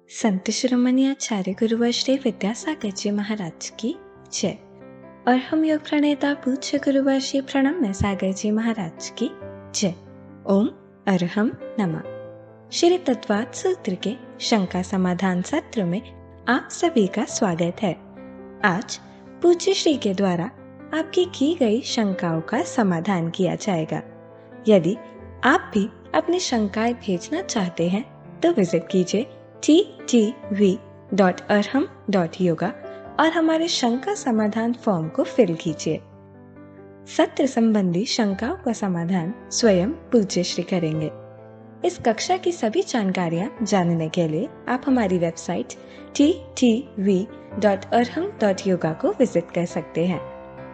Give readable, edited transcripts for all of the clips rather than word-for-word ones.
संत शिरोमणि आचार्य गुरुवर श्री विद्यासागर जी महाराज की जय। और हम योग प्रणेता पूज्य गुरुवर श्री प्रणम्य सागर जी महाराज की जय। ओम अरहम नमः। श्री तत्वाद सूत्र के शंका समाधान सत्र में आप सभी का स्वागत है। आज पूज्य श्री के द्वारा आपकी की गई शंकाओं का समाधान किया जाएगा। यदि आप भी अपनी शंकाएं भेजना चाहते हैं तो विजिट कीजिए ttv.arham.yoga और हमारे शंका समाधान फॉर्म को फिल कीजिए। सत्र संबंधी शंकाओं का समाधान स्वयं पूज्य श्री करेंगे। इस कक्षा की सभी जानकारियां जानने के लिए आप हमारी वेबसाइट ttv.arham.yoga को विजिट कर सकते हैं।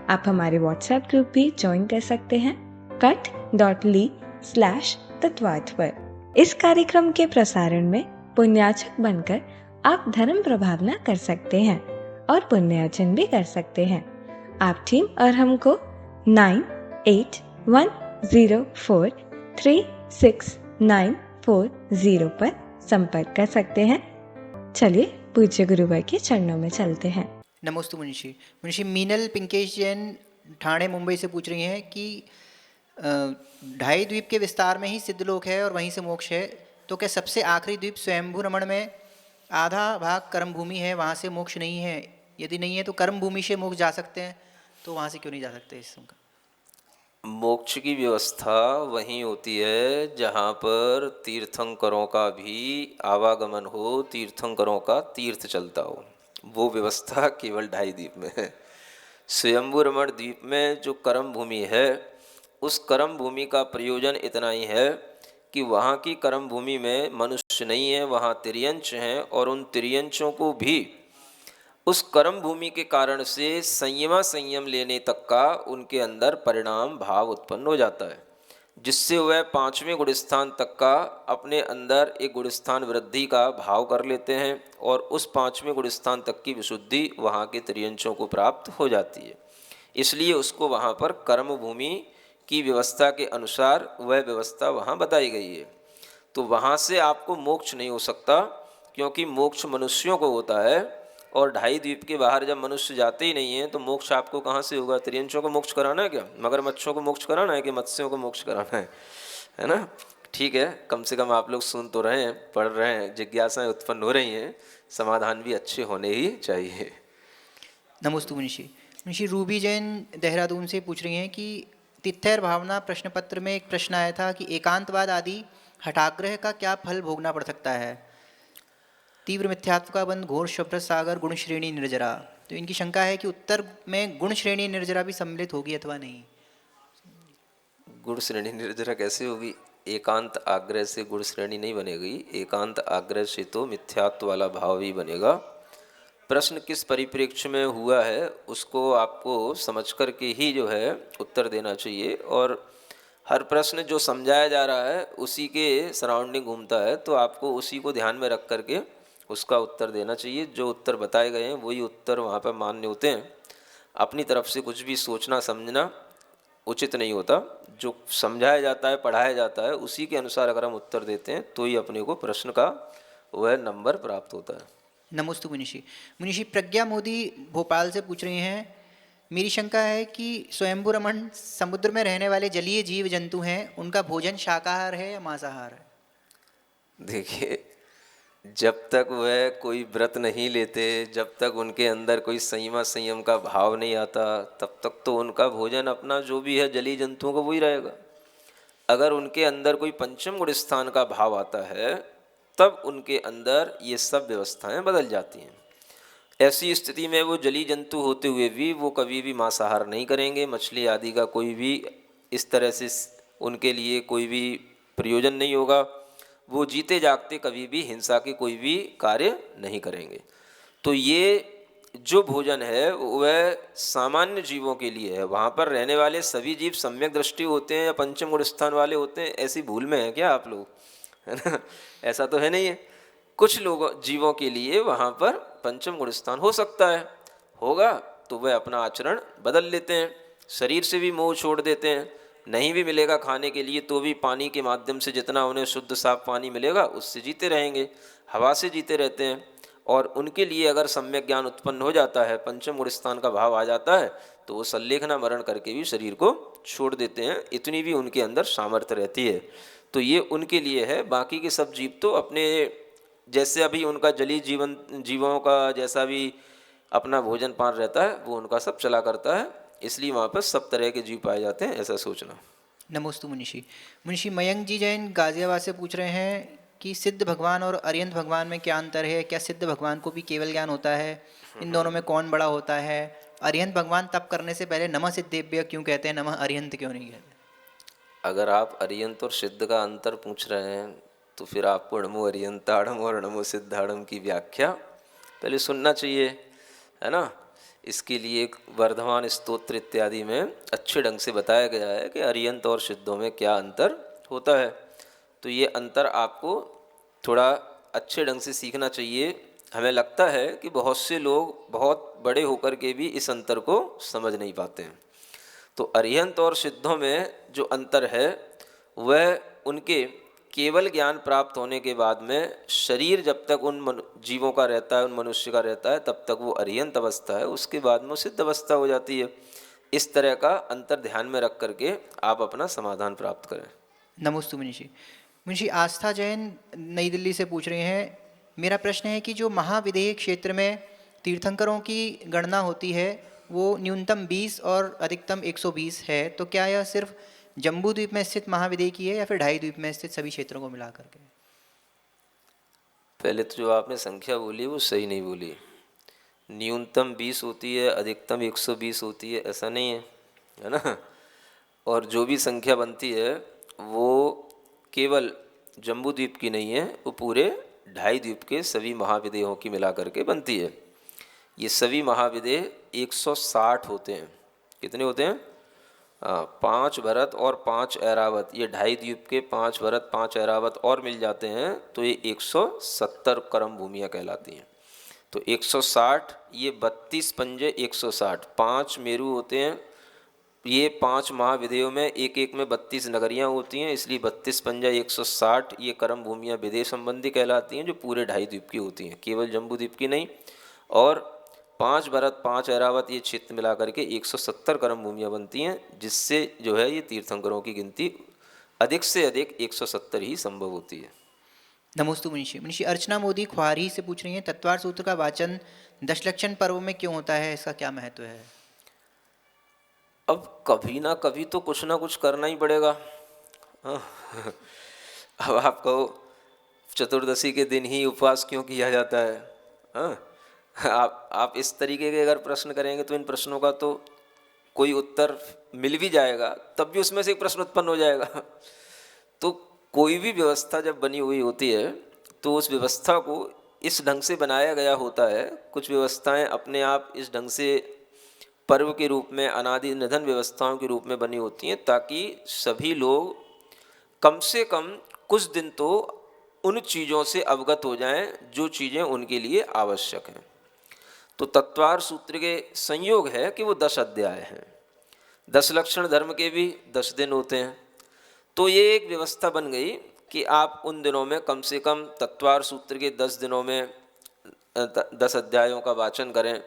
आप हमारे व्हाट्सएप ग्रुप भी ज्वाइन कर सकते हैं cut.ly/तत्वाद पर। इस कार्यक्रम के प्रसारण में पुण्याचक बनकर आप धर्म प्रभावना कर सकते हैं और पुण्यार्जन भी कर सकते हैं। आप टीम अरहम को 9810436940 पर संपर्क कर सकते हैं। चलिए पूज्य गुरुवर के चरणों में चलते हैं। नमोस्तु मुनिषी। मुनिषी मीनल पिंकेश जैन ठाणे मुंबई से पूछ रही हैं कि ढाई द्वीप के विस्तार में ही सिद्धलोक है और वहीं से मोक्ष है, तो क्या सबसे आखिरी द्वीप स्वयंभू रमण में आधा भाग कर्म भूमि है, वहाँ से मोक्ष नहीं है? यदि नहीं है तो कर्म भूमि से मोक्ष जा सकते हैं, तो वहाँ से क्यों नहीं जा सकते? इसका मोक्ष की व्यवस्था वहीं होती है जहाँ पर तीर्थंकरों का भी आवागमन हो, तीर्थंकरों का तीर्थ चलता हो। वो व्यवस्था केवल ढाई द्वीप में है। स्वयंभू रमण द्वीप में जो कर्म भूमि है, उस कर्म भूमि का प्रयोजन इतना ही है कि वहाँ की कर्म भूमि में मनुष्य नहीं है, वहाँ तिर्यंच हैं, और उन तिर्यंचों को भी उस कर्म भूमि के कारण से संयम लेने तक का उनके अंदर परिणाम भाव उत्पन्न हो जाता है, जिससे वह पांचवें गुणस्थान तक का अपने अंदर एक गुणस्थान वृद्धि का भाव कर लेते हैं, और उस पांचवें गुणस्थान तक की विशुद्धि वहाँ के तिर्यंचों को प्राप्त हो जाती है। इसलिए उसको वहाँ पर कर्म भूमि की व्यवस्था के अनुसार वह व्यवस्था वहाँ बताई गई है। तो वहाँ से आपको मोक्ष नहीं हो सकता, क्योंकि मोक्ष मनुष्यों को होता है, और ढाई द्वीप के बाहर जब मनुष्य जाते ही नहीं हैं तो मोक्ष आपको कहाँ से होगा? तिर्यंचों को मोक्ष कराना है क्या? मगरमच्छों को मोक्ष कराना है कि मत्स्यों को मोक्ष कराना है ना? ठीक है, कम से कम आप लोग सुन तो रहे हैं, पढ़ रहे हैं, जिज्ञासाएं उत्पन्न हो रही हैं, समाधान भी अच्छे होने ही चाहिए। नमोस्तु मुनिषी। मुनिषी रूबी जैन देहरादून से पूछ रही हैं कि तिथ्यर भावना प्रश्न पत्र में एक प्रश्न आया था कि एकांतवाद आदि हठाग्रह का क्या फल भोगना पड़ सकता है? तीव्र मिथ्यात्व का बंध, घोर शुभ्र सागर, गुण श्रेणी निर्जरा। तो इनकी शंका है कि उत्तर में गुण श्रेणी निर्जरा भी सम्मिलित होगी अथवा नहीं। गुण श्रेणी निर्जरा कैसे होगी? एकांत आग्रह से गुण श्रेणी नहीं बनेगी, एकांत आग्रह से तो मिथ्यात्व वाला भाव ही बनेगा। प्रश्न किस परिप्रेक्ष्य में हुआ है उसको आपको समझ कर के ही जो है उत्तर देना चाहिए, और हर प्रश्न जो समझाया जा रहा है उसी के सराउंडिंग घूमता है, तो आपको उसी को ध्यान में रख करके उसका उत्तर देना चाहिए। जो उत्तर बताए गए हैं वही उत्तर वहाँ पर मान्य होते हैं। अपनी तरफ से कुछ भी सोचना समझना उचित नहीं होता। जो समझाया जाता है, पढ़ाया जाता है, उसी के अनुसार अगर हम उत्तर देते हैं तो ही अपने को प्रश्न का वह नंबर प्राप्त होता है। नमोस्तु मुनिषी। मुनिषी प्रज्ञा मोदी भोपाल से पूछ रही हैं, मेरी शंका है कि स्वयंभू रमण समुद्र में रहने वाले जलीय जीव जंतु हैं, उनका भोजन शाकाहार है या मांसाहार है? देखिए, जब तक वह कोई व्रत नहीं लेते, जब तक उनके अंदर कोई संयम का भाव नहीं आता, तब तक तो उनका भोजन अपना जो भी है जलीय जंतुओं का वही रहेगा। अगर उनके अंदर कोई पंचम गुण स्थान का भाव आता है तब उनके अंदर ये सब व्यवस्थाएं बदल जाती हैं। ऐसी स्थिति में वो जलीय जंतु होते हुए भी वो कभी भी मांसाहार नहीं करेंगे, मछली आदि का कोई भी इस तरह से उनके लिए कोई भी प्रयोजन नहीं होगा। वो जीते जागते कभी भी हिंसा के कोई भी कार्य नहीं करेंगे। तो ये जो भोजन है वह सामान्य जीवों के लिए है। वहाँ पर रहने वाले सभी जीव सम्यक दृष्टि होते हैं या पंचम गुण स्थान वाले होते हैं, ऐसी भूल में है क्या आप लोग? है ना? ऐसा तो है नहीं है। कुछ लोगों जीवों के लिए वहाँ पर पंचम गुण स्थान हो सकता है, होगा तो वह अपना आचरण बदल लेते हैं, शरीर से भी मोह छोड़ देते हैं। नहीं भी मिलेगा खाने के लिए तो भी पानी के माध्यम से जितना उन्हें शुद्ध साफ पानी मिलेगा उससे जीते रहेंगे। हवा से जीते रहते हैं, और उनके लिए अगर सम्यक ज्ञान उत्पन्न हो जाता है, पंचम गुण स्थान का भाव आ जाता है, तो वो सल्लेखना मरण करके भी शरीर को छोड़ देते हैं। इतनी भी उनके अंदर सामर्थ्य रहती है। तो ये उनके लिए है। बाकी के सब जीव तो अपने जैसे अभी उनका जलीय जीवों का जैसा भी अपना भोजन पान रहता है, वो उनका सब चला करता है, इसलिए वहाँ पर सब तरह के जीव पाए जाते हैं, ऐसा सोचना। नमोस्तु मुनिषि। मुनिषि मयंक जी जैन गाजियाबाद से पूछ रहे हैं कि सिद्ध भगवान और अरिहंत भगवान में क्या अंतर है? क्या सिद्ध भगवान को भी केवल ज्ञान होता है? इन दोनों में कौन बड़ा होता है? अरिहंत भगवान तप करने से पहले नमः सिद्धेभ्य क्यों कहते हैं, नमः अरिहंत क्यों नहीं कहते? अगर आप अरिहंत और सिद्ध का अंतर पूछ रहे हैं, तो फिर आपको नमो अरिहंताड़म और नमो सिद्धाड़म की व्याख्या पहले सुनना चाहिए, है ना। इसके लिए एक वर्धमान स्तोत्र इत्यादि में अच्छे ढंग से बताया गया है कि अरिहंत और सिद्धों में क्या अंतर होता है। तो ये अंतर आपको थोड़ा अच्छे ढंग से सीखना चाहिए। हमें लगता है कि बहुत से लोग बहुत बड़े होकर के भी इस अंतर को समझ नहीं पाते हैं। तो अरिहंत और सिद्धों में जो अंतर है वह उनके केवल ज्ञान प्राप्त होने के बाद में शरीर जब तक उन जीवों का रहता है, उन मनुष्य का रहता है, तब तक वो अरिहंत अवस्था है, उसके बाद में वो सिद्ध अवस्था हो जाती है। इस तरह का अंतर ध्यान में रख करके आप अपना समाधान प्राप्त करें। नमोस्तु मुनिषि। मुनिषि आस्था जैन नई दिल्ली से पूछ रहे हैं, मेरा प्रश्न है कि जो महाविदेह क्षेत्र में तीर्थंकरों की गणना होती है वो न्यूनतम 20 और अधिकतम 120 है, तो क्या यह सिर्फ जम्बू द्वीप में स्थित महाविदेह की है या फिर ढाई द्वीप में स्थित सभी क्षेत्रों को मिला करके? पहले तो जो आपने संख्या बोली वो सही नहीं बोली। न्यूनतम 20 होती है, अधिकतम 120 होती है, ऐसा नहीं है ना। और जो भी संख्या बनती है वो केवल जम्बू द्वीप की नहीं है, वो पूरे ढाई द्वीप के सभी महाविदेहों की मिला करके बनती है। ये सभी महाविदेह 160 होते हैं। कितने होते हैं? 5 भरत और 5 ऐरावत, ये ढाई द्वीप के 5 भरत 5 ऐरावत और मिल जाते हैं तो ये 170 कर्म भूमियाँ कहलाती हैं। तो 160, ये 32 पंजे 160, 5 मेरू होते हैं। ये 5 महाविदेयों में एक एक में 32 नगरियाँ होती हैं, इसलिए 32 पंजा 160 ये कर्म भूमियाँ विदेह संबंधी कहलाती हैं, जो पूरे ढाई द्वीप की होती हैं, केवल जम्बू द्वीप की नहीं। और 5 भरत 5 ऐरावत ये क्षेत्र मिला करके 170 कर्म भूमियाँ बनती हैं, जिससे जो है ये तीर्थंकरों की गिनती अधिक से अधिक 170 ही संभव होती है। नमोस्तु मुनिषि। मुनिषि अर्चना मोदी ख्वारी से पूछ रही हैं, तत्वार सूत्र का वाचन दशलक्षण पर्व में क्यों होता है, इसका क्या महत्व है? अब कभी ना कभी तो कुछ ना कुछ करना ही पड़ेगा। हाँ। अब आप कहो चतुर्दशी के दिन ही उपवास क्यों किया जाता है? हाँ। आप इस तरीके के अगर प्रश्न करेंगे तो इन प्रश्नों का तो कोई उत्तर मिल भी जाएगा, तब भी उसमें से एक प्रश्न उत्पन्न हो जाएगा। तो कोई भी व्यवस्था जब बनी हुई होती है तो उस व्यवस्था को इस ढंग से बनाया गया होता है। कुछ व्यवस्थाएं अपने आप इस ढंग से पर्व के रूप में, अनादि निधन व्यवस्थाओं के रूप में बनी होती हैं, ताकि सभी लोग कम से कम कुछ दिन तो उन चीज़ों से अवगत हो जाएं जो चीज़ें उनके लिए आवश्यक हैं। तो तत्वार सूत्र के संयोग है कि वो 10 अध्याय हैं। 10 लक्षण धर्म के भी 10 दिन होते हैं। तो ये एक व्यवस्था बन गई कि आप उन दिनों में कम से कम तत्वार सूत्र के 10 दिनों में 10 अध्यायों का वाचन करें।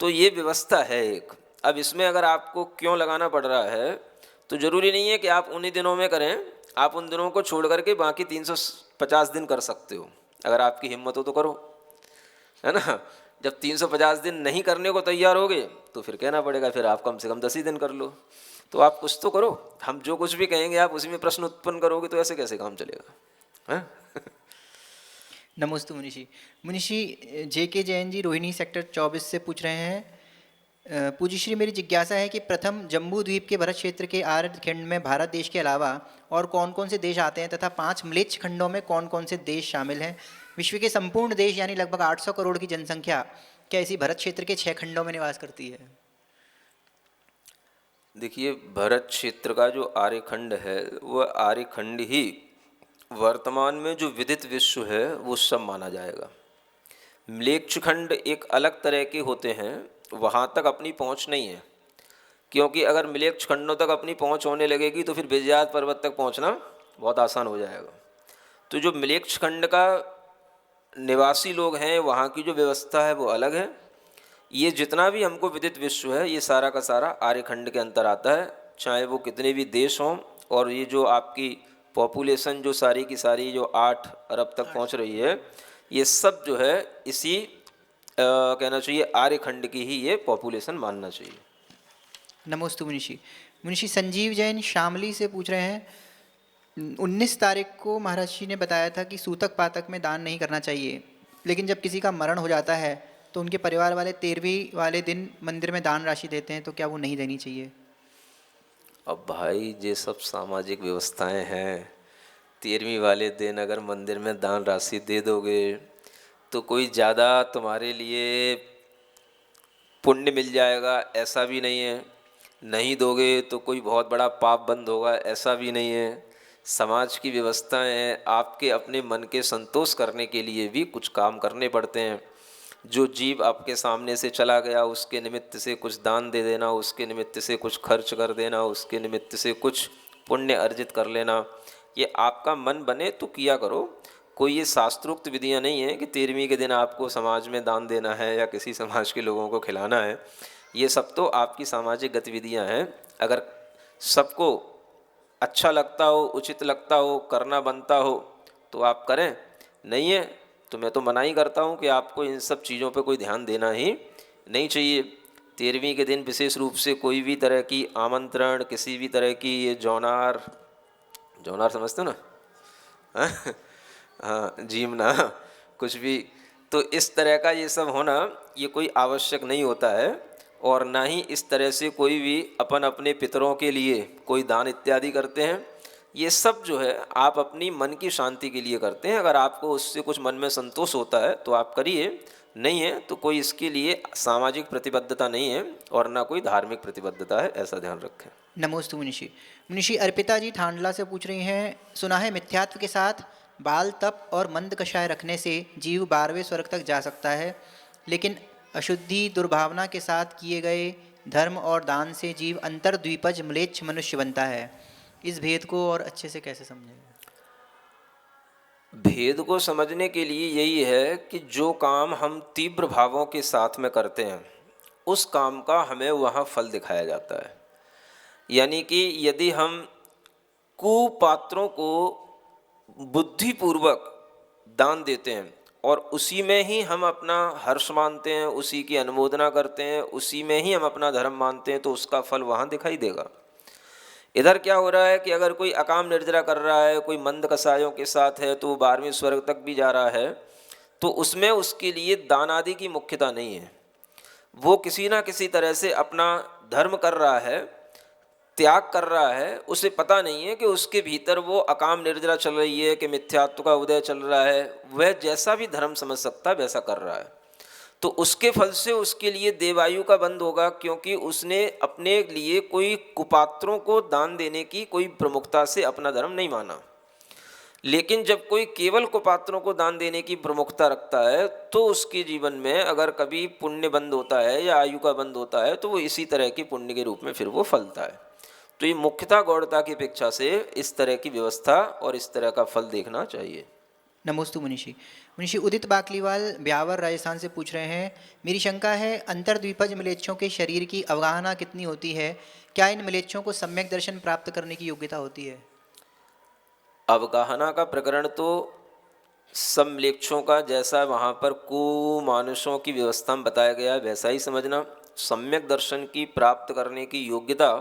तो ये व्यवस्था है एक। अब इसमें अगर आपको क्यों लगाना पड़ रहा है, तो ज़रूरी नहीं है कि आप उन्हीं दिनों में करें। आप उन दिनों को छोड़ करके बाकी 350 दिन कर सकते हो, अगर आपकी हिम्मत हो तो करो, है ना। जब 350 दिन नहीं करने को तैयार होगे तो फिर कहना पड़ेगा फिर आप कम से कम 10 ही दिन कर लो। तो आप कुछ तो करो। हम जो कुछ भी कहेंगे आप उसी में प्रश्न उत्पन्न करोगे तो ऐसे कैसे काम चलेगा, है? नमोस्तु मुनिषि। मुनिषि JK जैन जी रोहिणी सेक्टर 24 से पूछ रहे हैं, पूज्य श्री मेरी जिज्ञासा है कि प्रथम जम्बू द्वीप के भरत क्षेत्र के आर्य खंड में भारत देश के अलावा और कौन कौन से देश आते हैं तथा 5 म्लेच्छ खंडों में कौन कौन से देश शामिल हैं? विश्व के संपूर्ण देश यानी लगभग 800 करोड़ की जनसंख्या क्या इसी भरत क्षेत्र के 6 खंडों में निवास करती है? देखिए, भरत क्षेत्र का जो आर्यखंड है वह आर्यखंड ही वर्तमान में जो विदित विश्व है वो सब माना जाएगा। म्लेच्छ खंड एक अलग तरह के होते हैं, वहाँ तक अपनी पहुँच नहीं है, क्योंकि अगर म्लेच्छ खंडों तक अपनी पहुँच होने लगेगी तो फिर विजयात पर्वत तक पहुँचना बहुत आसान हो जाएगा। तो जो म्लेच्छ खंड का निवासी लोग हैं वहाँ की जो व्यवस्था है वो अलग है। ये जितना भी हमको विदित विश्व है ये सारा का सारा आर्यखंड के अंतर आता है, चाहे वो कितने भी देश हों। और ये जो आपकी पॉपुलेशन जो सारी की सारी जो 8 अरब तक पहुंच रही है, ये सब जो है इसी कहना चाहिए आर्यखंड की ही ये पॉपुलेशन मानना चाहिए। नमोस्तु मुनिषि। मुनिषि संजीव जैन शामली से पूछ रहे हैं, 19 तारीख को महाराज जी ने बताया था कि सूतक पातक में दान नहीं करना चाहिए, लेकिन जब किसी का मरण हो जाता है तो उनके परिवार वाले 13वीं वाले दिन मंदिर में दान राशि देते हैं, तो क्या वो नहीं देनी चाहिए? अब भाई ये सब सामाजिक व्यवस्थाएं हैं, 13वीं वाले दिन अगर मंदिर में दान राशि दे दोगे तो कोई ज़्यादा तुम्हारे लिए पुण्य मिल जाएगा ऐसा भी नहीं है, नहीं दोगे तो कोई बहुत बड़ा पाप बंद होगा ऐसा भी नहीं है। समाज की व्यवस्थाएं हैं, आपके अपने मन के संतोष करने के लिए भी कुछ काम करने पड़ते हैं। जो जीव आपके सामने से चला गया उसके निमित्त से कुछ दान दे देना, उसके निमित्त से कुछ खर्च कर देना, उसके निमित्त से कुछ पुण्य अर्जित कर लेना, ये आपका मन बने तो किया करो। कोई ये शास्त्रोक्त विधियां नहीं है कि 13वीं के दिन आपको समाज में दान देना है या किसी समाज के लोगों को खिलाना है। ये सब तो आपकी सामाजिक गतिविधियां हैं। अगर सबको अच्छा लगता हो, उचित लगता हो, करना बनता हो तो आप करें, नहीं है तो मैं तो मना ही करता हूँ कि आपको इन सब चीज़ों पे कोई ध्यान देना ही नहीं चाहिए। 13वीं के दिन विशेष रूप से कोई भी तरह की आमंत्रण, किसी भी तरह की ये जौनार समझते हो ना, हाँ जीमना, कुछ भी, तो इस तरह का ये सब होना ये कोई आवश्यक नहीं होता है। और ना ही इस तरह से कोई भी अपन अपने पितरों के लिए कोई दान इत्यादि करते हैं। ये सब जो है आप अपनी मन की शांति के लिए करते हैं। अगर आपको उससे कुछ मन में संतोष होता है तो आप करिए, नहीं है तो कोई इसके लिए सामाजिक प्रतिबद्धता नहीं है और ना कोई धार्मिक प्रतिबद्धता है, ऐसा ध्यान रखें। नमोस्तु मुनिषि। मुनिषि अर्पिता जी ठांडला से पूछ रही हैं, सुना है मिथ्यात्व के साथ बाल तप और मंद कषाय रखने से जीव 12वें स्वर्ग तक जा सकता है, लेकिन अशुद्धि दुर्भावना के साथ किए गए धर्म और दान से जीव अंतर्द्वीपज म्लेच्छ मनुष्य बनता है। इस भेद को और अच्छे से कैसे समझें? भेद को समझने के लिए यही है कि जो काम हम तीव्र भावों के साथ में करते हैं उस काम का हमें वहाँ फल दिखाया जाता है। यानी कि यदि हम कुपात्रों को बुद्धिपूर्वक दान देते हैं और उसी में ही हम अपना हर्ष मानते हैं, उसी की अनुमोदना करते हैं, उसी में ही हम अपना धर्म मानते हैं, तो उसका फल वहाँ दिखाई देगा। इधर क्या हो रहा है कि अगर कोई अकाम निर्जरा कर रहा है, कोई मंद कसायों के साथ है तो वो 12वें स्वर्ग तक भी जा रहा है, तो उसमें उसके लिए दान आदि की मुख्यता नहीं है। वो किसी ना किसी तरह से अपना धर्म कर रहा है, त्याग कर रहा है, उसे पता नहीं है कि उसके भीतर वो अकाम निर्जरा चल रही है कि मिथ्यात्व का उदय चल रहा है। वह जैसा भी धर्म समझ सकता है वैसा कर रहा है, तो उसके फल से उसके लिए देवायु का बंध होगा, क्योंकि उसने अपने लिए कोई कुपात्रों को दान देने की कोई प्रमुखता से अपना धर्म नहीं माना। लेकिन जब कोई केवल कुपात्रों को दान देने की प्रमुखता रखता है तो उसके जीवन में अगर कभी पुण्य बंद होता है या आयु का बंद होता है तो वो इसी तरह के पुण्य के रूप में फिर वो फलता है। तो ये मुख्यता गौड़ता की अपेक्षा से इस तरह की व्यवस्था और इस तरह का फल देखना चाहिए। नमोस्तु मुनिषि। मुनिषि उदित बाकलीवाल ब्यावर राजस्थान से पूछ रहे हैं, मेरी शंका है अंतर्द्वीपज म्लेच्छों के शरीर की अवगाहना कितनी होती है? क्या इन म्लेच्छों को सम्यक दर्शन प्राप्त करने की योग्यता होती है? अवगाहना का प्रकरण तो सब म्लेच्छों का जैसा वहाँ पर कुमानुषों की व्यवस्था में बताया गया वैसा ही समझना। सम्यक दर्शन की प्राप्त करने की योग्यता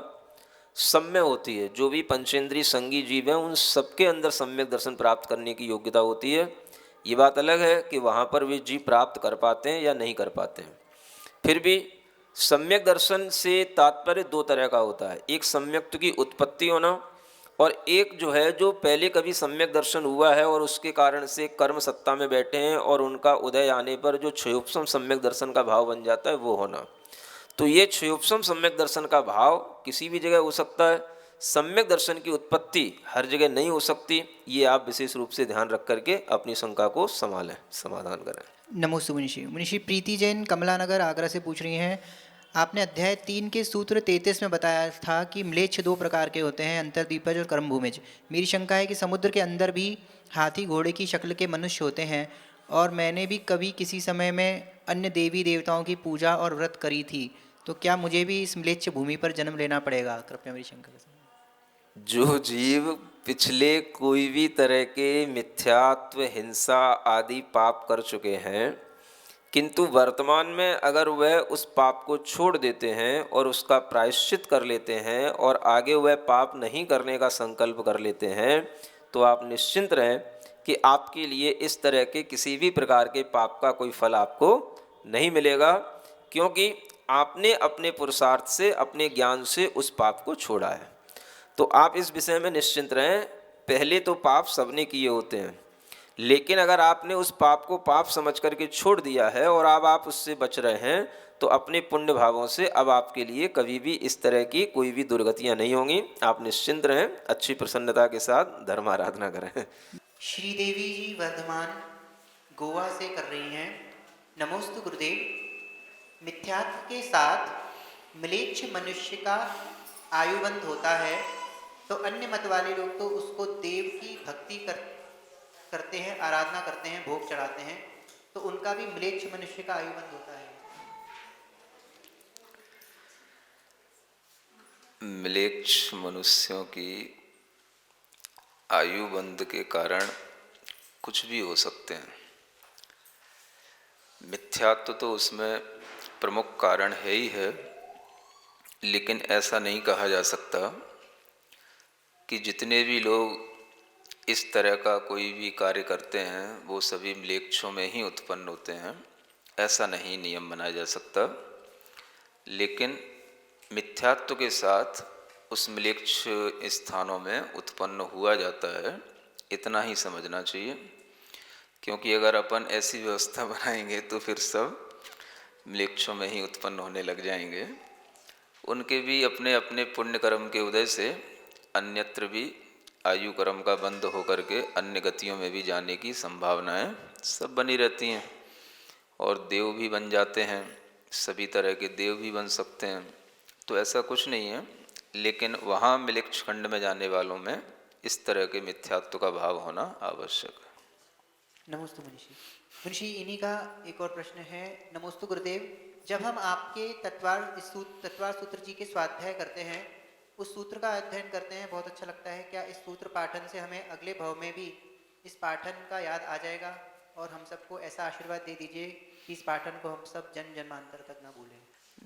सब में होती है। जो भी पंचेंद्रीय संगी जीव हैं उन सबके अंदर सम्यक दर्शन प्राप्त करने की योग्यता होती है। ये बात अलग है कि वहाँ पर वे जीव प्राप्त कर पाते हैं या नहीं कर पाते हैं। फिर भी सम्यक दर्शन से तात्पर्य दो तरह का होता है, एक सम्यक्त की उत्पत्ति होना और एक जो है जो पहले कभी सम्यक दर्शन हुआ है और उसके कारण से कर्म सत्ता में बैठे हैं और उनका उदय आने पर जो क्षयोपम सम्यक दर्शन का भाव बन जाता है वो होना। तो ये क्षयोपम सम्यक दर्शन का भाव किसी भी जगह हो सकता है, सम्यक दर्शन की उत्पत्ति हर जगह नहीं हो सकती। ये आप विशेष रूप से ध्यान रख करके अपनी शंका को संभालें, समाधान करें। नमोस्तु मुनिषि। मुनिषि प्रीति जैन कमला नगर आगरा से पूछ रही हैं, आपने अध्याय 3 के सूत्र 33 में बताया था कि म्लेच्छ 2 प्रकार के होते हैं, अंतर्द्वीपज और कर्मभूमिज। मेरी शंका है कि समुद्र के अंदर भी हाथी घोड़े की शक्ल के मनुष्य होते हैं और मैंने भी कभी किसी समय में अन्य देवी देवताओं की पूजा और व्रत करी थी, तो क्या मुझे भी इस म्लेच्छ भूमि पर जन्म लेना पड़ेगा? कृपया मेरी शंका का जो जीव पिछले कोई भी तरह के मिथ्यात्व, हिंसा आदि पाप कर चुके हैं, किंतु वर्तमान में अगर वह उस पाप को छोड़ देते हैं और उसका प्रायश्चित कर लेते हैं और आगे वह पाप नहीं करने का संकल्प कर लेते हैं, तो आप निश्चिंत रहें कि आपके लिए इस तरह के किसी भी प्रकार के पाप का कोई फल आपको नहीं मिलेगा, क्योंकि आपने अपने पुरुषार्थ से, अपने ज्ञान से उस पाप को छोड़ा है। तो आप इस विषय में निश्चिंत रहें। पहले तो पाप सबने किए होते हैं, लेकिन अगर आपने उस पाप को पाप समझ करके छोड़ दिया है और अब आप उससे बच रहे हैं, तो अपने पुण्य भावों से अब आपके लिए कभी भी इस तरह की कोई भी दुर्गतियां नहीं होंगी। आप निश्चिंत रहें, अच्छी प्रसन्नता के साथ धर्म आराधना करें। श्रीदेवी जी वर्धमान गोवा से कर रही हैं। नमोस्तु गुरुदेव। मिथ्यात्व के साथ म्लेच्छ मनुष्य का आयुबंध होता है, तो अन्य मत वाले लोग तो उसको देव की भक्ति करते हैं, आराधना करते हैं, भोग चढ़ाते हैं, तो उनका भी म्लेच्छ मनुष्य का आयुबंध होता है। म्लेच्छ मनुष्यों की आयुबंध के कारण कुछ भी हो सकते हैं। मिथ्यात्व तो उसमें प्रमुख कारण है ही है, लेकिन ऐसा नहीं कहा जा सकता कि जितने भी लोग इस तरह का कोई भी कार्य करते हैं वो सभी म्लेच्छों में ही उत्पन्न होते हैं। ऐसा नहीं नियम बनाया जा सकता, लेकिन मिथ्यात्व के साथ उस म्लेच्छ स्थानों में उत्पन्न हुआ जाता है, इतना ही समझना चाहिए। क्योंकि अगर अपन ऐसी व्यवस्था बनाएंगे तो फिर सब म्लेच्छों में ही उत्पन्न होने लग जाएंगे। उनके भी अपने अपने पुण्य कर्म के उदय से अन्यत्र भी आयु कर्म का बंद होकर के अन्य गतियों में भी जाने की संभावनाएं सब बनी रहती हैं, और देव भी बन जाते हैं, सभी तरह के देव भी बन सकते हैं। तो ऐसा कुछ नहीं है, लेकिन वहाँ म्लेच्छ खंड में जाने वालों में इस तरह के मिथ्यात्व का भाव होना आवश्यक है। नमोस्तु मुनिषी। मुनिषी, इन्हीं का एक और प्रश्न है। नमोस्तु गुरुदेव। जब हम आपके तत्वार सूत्र जी के स्वाध्याय करते हैं, उस सूत्र का अध्ययन करते हैं, बहुत अच्छा लगता है। क्या इस सूत्र पाठन से हमें अगले भाव में भी इस पाठन का याद आ जाएगा? और हम सबको ऐसा आशीर्वाद दे दीजिए कि इस पाठन को हम सब जन्म जन्मांतर तक ना भूलें।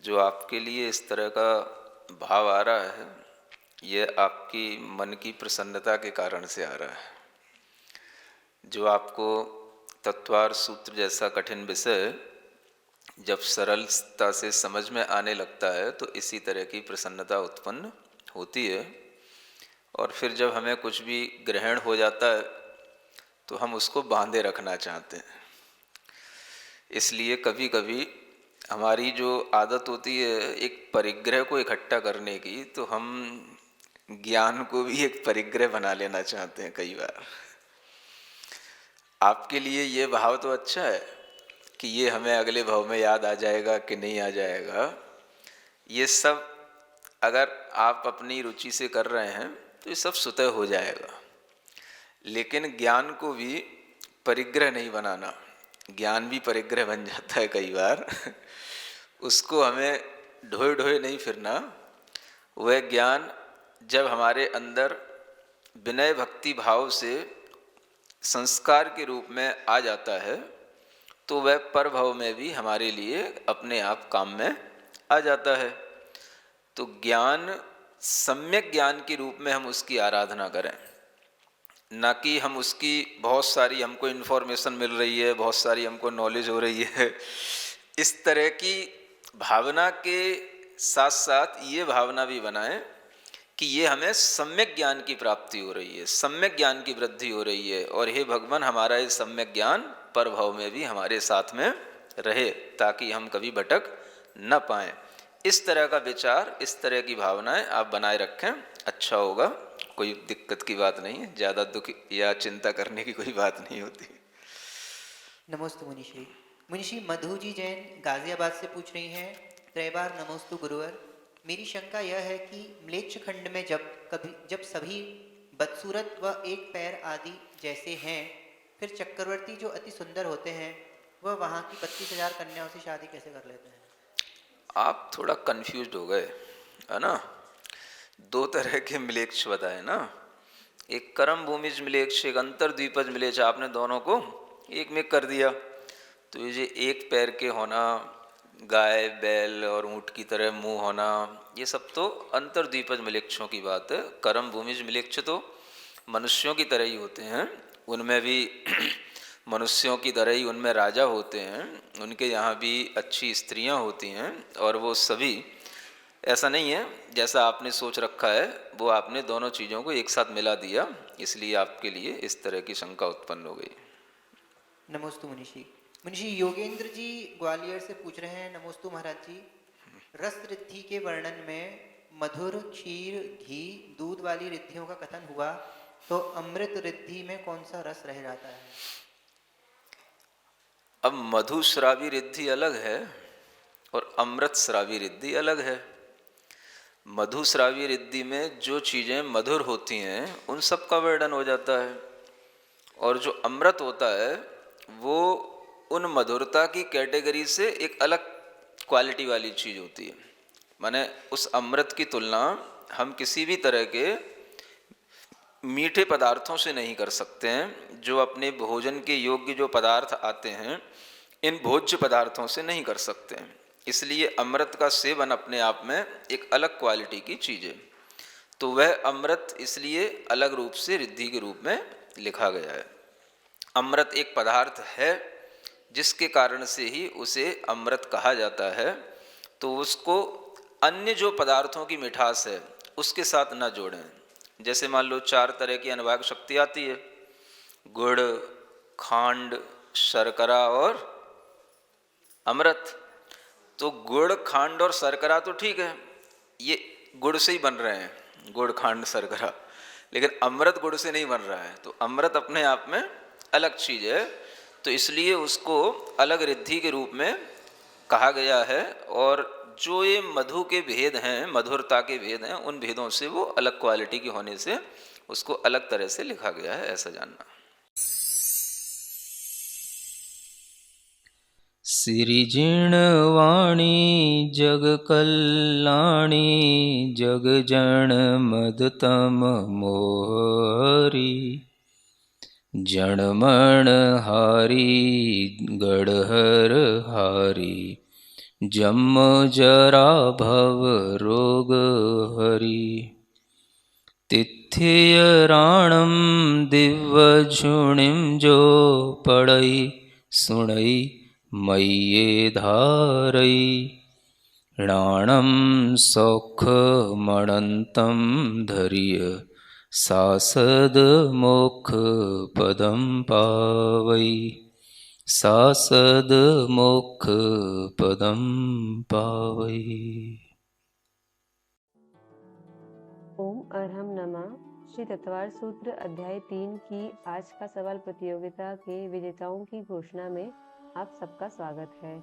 जो आपके लिए इस तरह का भाव आ रहा है, ये आपकी मन की प्रसन्नता के कारण से आ रहा है। जो आपको तत्वार सूत्र जैसा कठिन विषय जब सरलता से समझ में आने लगता है, तो इसी तरह की प्रसन्नता उत्पन्न होती है। और फिर जब हमें कुछ भी ग्रहण हो जाता है तो हम उसको बांधे रखना चाहते हैं। इसलिए कभी कभी हमारी जो आदत होती है एक परिग्रह को इकट्ठा करने की, तो हम ज्ञान को भी एक परिग्रह बना लेना चाहते हैं कई बार। आपके लिए ये भाव तो अच्छा है कि ये हमें अगले भाव में याद आ जाएगा कि नहीं आ जाएगा। ये सब अगर आप अपनी रुचि से कर रहे हैं तो ये सब स्वतः हो जाएगा, लेकिन ज्ञान को भी परिग्रह नहीं बनाना। ज्ञान भी परिग्रह बन जाता है कई बार। उसको हमें ढोए ढोए नहीं फिरना। वह ज्ञान जब हमारे अंदर विनय भक्ति भाव से संस्कार के रूप में आ जाता है, तो वह परभव में भी हमारे लिए अपने आप काम में आ जाता है। तो ज्ञान सम्यक ज्ञान के रूप में हम उसकी आराधना करें, ना कि हम उसकी बहुत सारी हमको इन्फॉर्मेशन मिल रही है, बहुत सारी हमको नॉलेज हो रही है, इस तरह की भावना के साथ साथ ये भावना भी बनाएं कि ये हमें सम्यक ज्ञान की प्राप्ति हो रही है, सम्यक ज्ञान की वृद्धि हो रही है, और हे भगवान हमारा ये सम्यक ज्ञान परभव में भी हमारे साथ में रहे, ताकि हम कभी भटक न पाएं। इस तरह का विचार, इस तरह की भावनाएं आप बनाए रखें, अच्छा होगा। कोई दिक्कत की बात नहीं है, ज़्यादा दुख या चिंता करने की कोई बात नहीं होती। नमोस्तु मुनिश्री। मुनिश्री मधु जी जैन गाजियाबाद से पूछ रही हैं। त्रैबार नमोस्तु गुरुवर। मेरी शंका यह है कि म्लेच्छ खंड में जब सभी बदसूरत व एक पैर आदि जैसे हैं, फिर चक्रवर्ती जो अति सुंदर होते हैं वह वहाँ की 32,000 कन्याओं से शादी कैसे कर लेते हैं? आप थोड़ा कंफ्यूज हो गए, है ना। दो तरह के मिलेच्छ बताए ना, एक कर्म भूमिज मिलेच्छ, एक अंतर्द्वीपज मिलेच्छ। आपने दोनों को एक में कर दिया। तो ये एक पैर के होना, गाय बैल और ऊँट की तरह मुंह होना, ये सब तो अंतर्द्वीपज मिलेच्छों की बात है। कर्म भूमिज मिलेच्छ तो मनुष्यों की तरह ही होते हैं, उनमें भी मनुष्यों की तरह ही उनमें राजा होते हैं, उनके यहाँ भी अच्छी स्त्रियाँ होती हैं, और वो सभी ऐसा नहीं है जैसा आपने सोच रखा है, वो आपने दोनों चीज़ों को एक साथ मिला दिया, इसलिए आपके लिए इस तरह की शंका उत्पन्न हो गई। नमोस्तु मुनिषी। मुनिषी योगेंद्र जी ग्वालियर से पूछ रहे हैं, नमोस्तु महाराज जी, रस रिद्धि के वर्णन में मधुर, क्षीर, घी, दूध वाली रिद्धियों का कथन हुआ, तो अमृत रिद्धि में कौन सा रस रह जाता है? अब मधुश्रावी रिद्धि अलग है और अमृत श्रावी रिद्धि अलग है। मधुश्रावी रिद्धि में जो चीज़ें मधुर होती हैं उन सब का वर्णन हो जाता है, और जो अमृत होता है वो उन मधुरता की कैटेगरी से एक अलग क्वालिटी वाली चीज़ होती है। माने उस अमृत की तुलना हम किसी भी तरह के मीठे पदार्थों से नहीं कर सकते हैं। जो अपने भोजन के योग्य जो पदार्थ आते हैं, इन भोज्य पदार्थों से नहीं कर सकते हैं। इसलिए अमृत का सेवन अपने आप में एक अलग क्वालिटी की चीज़ है। तो वह अमृत इसलिए अलग रूप से रिद्धि के रूप में लिखा गया है। अमृत एक पदार्थ है जिसके कारण से ही उसे अमृत कहा जाता है, तो उसको अन्य जो पदार्थों की मिठास है उसके साथ न जोड़ें। जैसे मान लो 4 तरह की अनुवाग शक्ति आती है, गुड़, खांड, शर्करा और अमृत। तो गुड़, खांड और शर्करा तो ठीक है, ये गुड़ से ही बन रहे हैं, गुड़, खांड, शर्करा, लेकिन अमृत गुड़ से नहीं बन रहा है। तो अमृत अपने आप में अलग चीज़ है, तो इसलिए उसको अलग रिद्धि के रूप में कहा गया है। और जो ये मधु के भेद हैं, मधुरता के भेद हैं, उन भेदों से वो अलग क्वालिटी के होने से उसको अलग तरह से लिखा गया है, ऐसा जानना। सिरिजिण वाणी जग कल्याणी, जग जन मदतम मोहरी, जनमण हारी गढ़हर हारी, जम जरा भव रोग हरि, तिथ्य राणम दिव्य झुणिम जो पड़ई सुणई मय्ये धारई, राणम सौख मणंतम धरिय, सासद मोक्ष पदम पावई, सासद मोक्ष पदम पावई। ओम अर्हम नमः। श्री तत्वार सूत्र अध्याय 3 की आज का सवाल प्रतियोगिता के विजेताओं की घोषणा में आप सबका स्वागत है।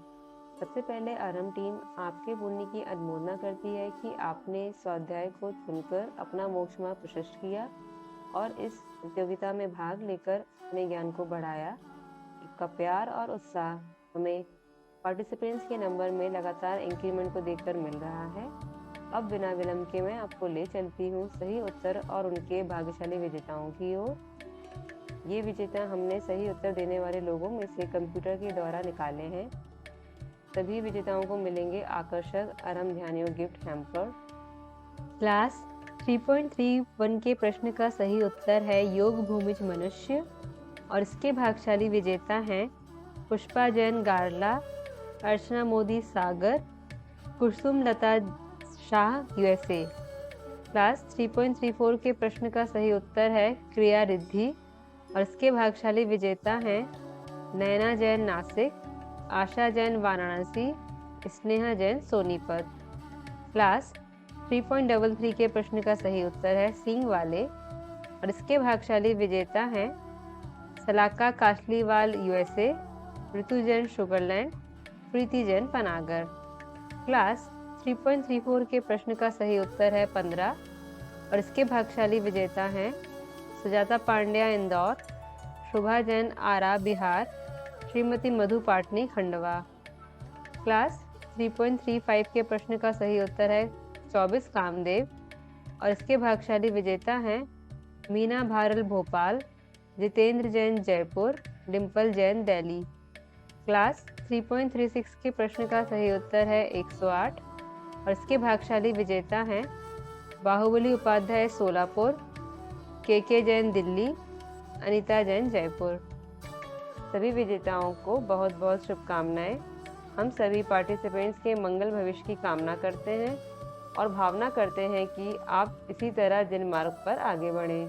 सबसे पहले अर्हम टीम आपके पुण्य की अनुमोदना करती है कि आपने स्वाध्याय को चुनकर अपना मोक्ष मार्ग प्रशस्त किया और इस प्रतियोगिता में भाग लेकर अपने ज्ञान को बढ़ाया। आपका प्यार और उत्साह हमें पार्टिसिपेंट्स के नंबर में लगातार इंक्रीमेंट को देखकर मिल रहा है। अब बिना विलंब के मैं आपको ले चलती हूँ सही उत्तर और उनके भाग्यशाली विजेताओं की ओर। ये विजेता हमने सही उत्तर देने वाले लोगों में से कंप्यूटर के द्वारा निकाले हैं। सभी विजेताओं को मिलेंगे आकर्षक अर्हम ध्यान योग गिफ्ट हैम्पर। क्लास 3.31 के प्रश्न का सही उत्तर है योग भूमिज मनुष्य और इसके भाग्यशाली विजेता हैं पुष्पा जैन गारला, अर्चना मोदी सागर, कुसुम लता शाह यूएसए। क्लास 3.34 के प्रश्न का सही उत्तर है क्रिया रिद्धि और इसके भाग्यशाली विजेता हैं नैना जैन नासिक, आशा जैन वाराणसी, स्नेहा जैन सोनीपत। क्लास 3.33 के प्रश्न का सही उत्तर है सींग वाले और इसके भाग्यशाली विजेता हैं सलाका काशलीवाल यूएसए, ऋतु जैन शुगरलैंड, प्रीति जैन पनागर। क्लास 3.34 के प्रश्न का सही उत्तर है 15 और इसके भाग्यशाली विजेता हैं सुजाता पांड्या इंदौर, शोभा जैन आरा बिहार, श्रीमती मधु पाटनी खंडवा। क्लास 3.35 के प्रश्न का सही उत्तर है 24 कामदेव और इसके भाग्यशाली विजेता हैं मीना भारल भोपाल, जितेंद्र जैन जयपुर, डिम्पल जैन दिल्ली। क्लास 3.36 के प्रश्न का सही उत्तर है 108 और इसके भाग्यशाली विजेता हैं बाहुबली उपाध्याय सोलापुर, के जैन दिल्ली, अनीता जैन जयपुर। सभी विजेताओं को बहुत बहुत शुभकामनाएं। हम सभी पार्टिसिपेंट्स के मंगल भविष्य की कामना करते हैं और भावना करते हैं कि आप इसी तरह जिन मार्ग पर आगे बढ़ें।